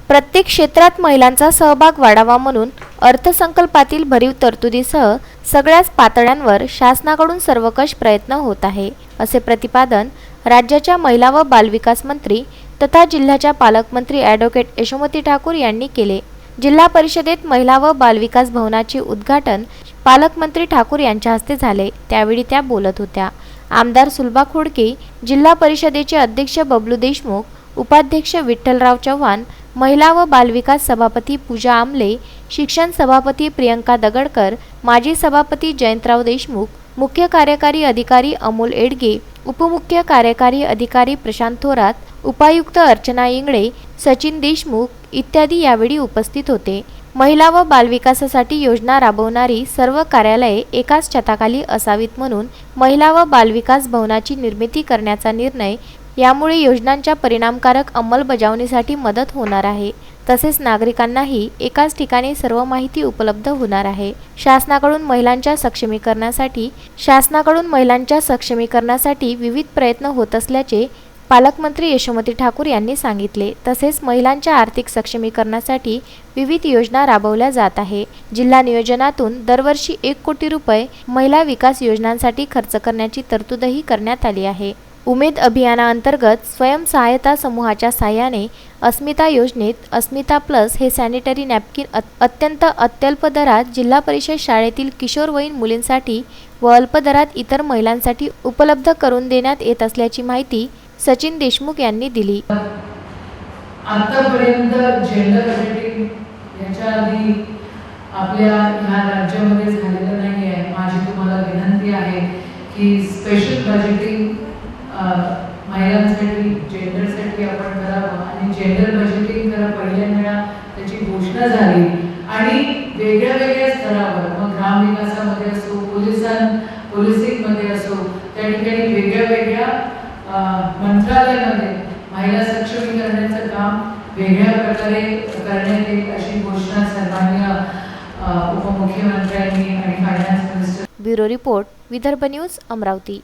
प्रत्येक क्षेत्रात महिलांचा सहभाग वाढावा म्हणून अर्थसंकल्पातील भरीव तरतुदीसह सगळ्याच पातळ्यांवर शासनाकडून सर्वकष प्रयत्न होत आहे, असे प्रतिपादन राज्याच्या महिला व बालविकास मंत्री तथा जिल्ह्याच्या पालकमंत्री ॲडव्होकेट यशोमती ठाकूर यांनी केले। जिल्हा परिषदेत महिला व बालविकास भवनाचे उद्घाटन पालकमंत्री ठाकूर यांच्या हस्ते झाले, त्यावेळी त्या बोलत होत्या। आमदार सुलभा खोडके, जिल्हा परिषदेचे अध्यक्ष बबलू देशमुख, उपाध्यक्ष विठ्ठलराव चव्हाण, महिला व बालविकास सभापती पूजा आमले, शिक्षण सभापती प्रियंका दगडकर, माजी सभापती जयंतराव देशमुख, मुख्य कार्यकारी अधिकारी अमोल एडगे, उपमुख्य कार्यकारी अधिकारी प्रशांत थोरात, उपायुक्त अर्चना इंगळे, सचिन देशमुख इत्यादी यावेळी उपस्थित होते। महिला व बालविकासासाठी योजना राबवणारी सर्व कार्यालये एकाच छताखाली असावीत म्हणून महिला व बालविकास भवनाची निर्मिती करण्याचा निर्णय, यामुळे योजनांच्या परिणामकारक अंमलबजावणीसाठी मदत होणार आहे। तसेच नागरिकांनाही एकाच ठिकाणी सर्व माहिती उपलब्ध होणार आहे। शासनाकडून महिलांच्या सक्षमीकरणासाठी विविध प्रयत्न होत असल्याचे पालकमंत्री यशोमती ठाकूर यांनी सांगितले। तसेच महिलांच्या आर्थिक सक्षमीकरणासाठी विविध योजना राबवल्या जात आहे। जिल्हा नियोजनातून दरवर्षी 1 कोटी रुपये महिला विकास योजनांसाठी खर्च करण्याची तरतूदही करण्यात आली आहे। उमेद अभियानाअंतर्गत स्वयंसहायता समूहाच्या साहाय्याने अस्मिता योजनेत अस्मिता प्लस हे सॅनिटरी नॅपकिन अत्यंत अत्यल्प दरात जिल्हा परिषद शाळेतील किशोरवयीन मुलींसाठी व अल्प दरात इतर महिलांसाठी उपलब्ध करून देण्यात येत असल्याची माहिती सचिन देशमुख यांनी दिली। आतापर्यंत जेंडर बजेटिंग याच्या आधी आपल्या ह्या राज्यामध्ये झालेलं नाही आहे। माझी तुम्हाला विनंती आहे की स्पेशल बजेटिंग महिलांसाठी जेंडरसाठी आपण करावं आणि जेंडर बजेटिंग जरा पहिल्यांदा त्याची घोषणा झाली आणि वेगळ्या वेगळ्या स्तरावर मग ग्रामविकासामध्ये असो पोलिसिंगमध्ये असो त्या ठिकाणी वेगळ्या वेगळ्या मंत्रालयामध्ये महिला सक्षमीकरणाचं काम वेगळ्या प्रकारे करण्यात येईल अशी घोषणा सन्माननीय उपमुख्यमंत्र्यांनी आणि finance minister. Bureau report, Vidarbha news, Amravati.